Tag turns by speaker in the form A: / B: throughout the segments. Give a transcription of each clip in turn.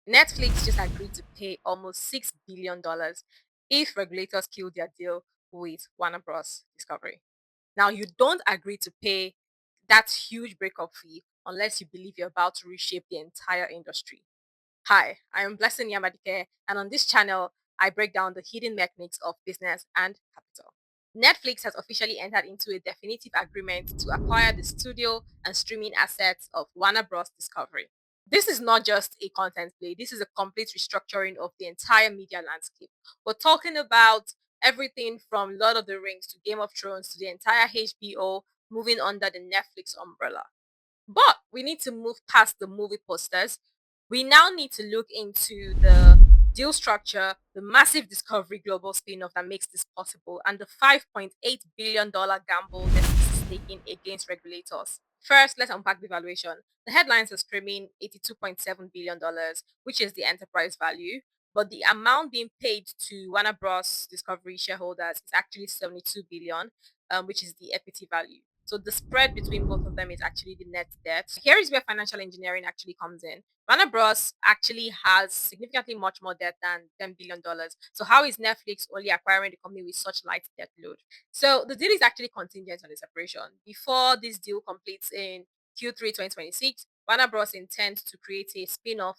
A: Netflix just agreed to pay almost $6 billion if regulators kill their deal with Warner Bros. Discovery. Now, you don't agree to pay that huge breakup fee unless you believe you're about to reshape the entire industry. Hi, I am Blessing Yamadike, and on this channel, I break down the hidden mechanics of business and capital. Netflix has officially entered into a definitive agreement to acquire the studio and streaming assets of Warner Bros. Discovery. This is not just a content play, this is a complete restructuring of the entire media landscape. We're talking about everything from Lord of the Rings to Game of Thrones to the entire HBO moving under the Netflix umbrella. But we need to move past the movie posters. We now need to look into the deal structure, the massive Discovery Global spin-off that makes this possible, and the $5.8 billion gamble Netflix is taking against regulators. First, let's unpack the valuation. The headlines are screaming $82.7 billion, which is the enterprise value, but the amount being paid to Warner Bros. Discovery shareholders is actually 72 billion, which is the equity value. So the spread between both of them is actually the net debt. Here is where financial engineering actually comes in. Warner Bros. Actually has significantly much more debt than $10 billion. So how is Netflix only acquiring the company with such light debt load? So the deal is actually contingent on the separation. Before this deal completes in Q3 2026, Warner Bros. Intends to create a spin-off,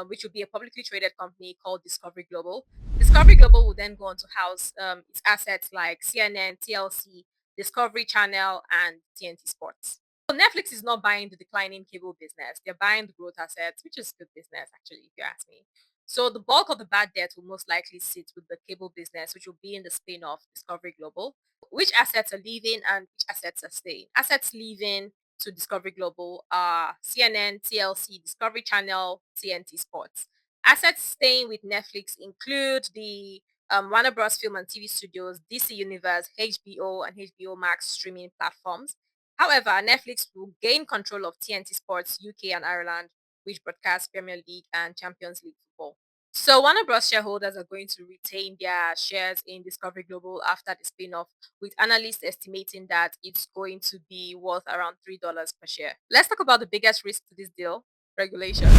A: which will be a publicly traded company called Discovery Global. Discovery Global will then go on to house its assets like CNN, TLC, Discovery Channel, and TNT Sports. So Netflix is not buying the declining cable business. They're buying the growth assets, which is good business, actually, if you ask me. So the bulk of the bad debt will most likely sit with the cable business, which will be in the spin-off Discovery Global. Which assets are leaving and which assets are staying? Assets leaving to Discovery Global are CNN, TLC, Discovery Channel, TNT Sports. Assets staying with Netflix include the Warner Bros. Film and TV Studios, DC Universe, HBO, and HBO Max streaming platforms. However, Netflix will gain control of TNT Sports UK and Ireland, which broadcasts Premier League and Champions League football. So Warner Bros. Shareholders are going to retain their shares in Discovery Global after the spin-off, with analysts estimating that it's going to be worth around $3 per share. Let's talk about the biggest risk to this deal: regulation.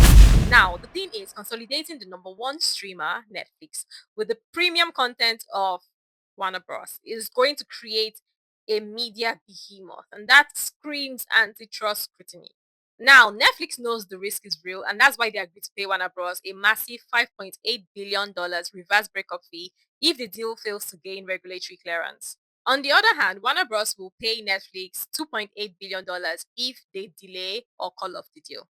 A: Now, the thing is consolidating the number one streamer, Netflix, with the premium content of Warner Bros. Is going to create a media behemoth, and that screams antitrust scrutiny. Now, Netflix knows the risk is real, and that's why they agreed to pay Warner Bros. A massive $5.8 billion reverse breakup fee if the deal fails to gain regulatory clearance. On the other hand, Warner Bros. Will pay Netflix $2.8 billion if they delay or call off the deal.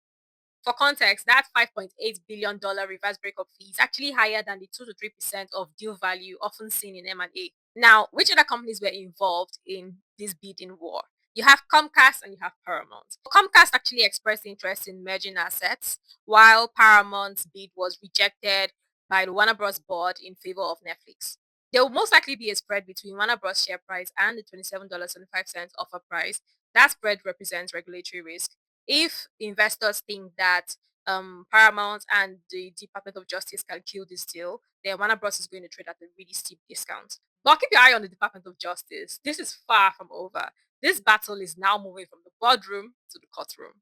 A: For context, that $5.8 billion reverse breakup fee is actually higher than the 2 to 3% of deal value often seen in M&A. Now, which other companies were involved in this bidding war? You have Comcast and you have Paramount. Comcast actually expressed interest in merging assets, while Paramount's bid was rejected by the Warner Bros. Board in favor of Netflix. There will most likely be a spread between Warner Bros. Share price and the $27.75 offer price. That spread represents regulatory risk. If investors think that Paramount and the Department of Justice can kill this deal, then Warner Bros. Is going to trade at a really steep discount. But keep your eye on the Department of Justice. This is far from over. This battle is now moving from the boardroom to the courtroom.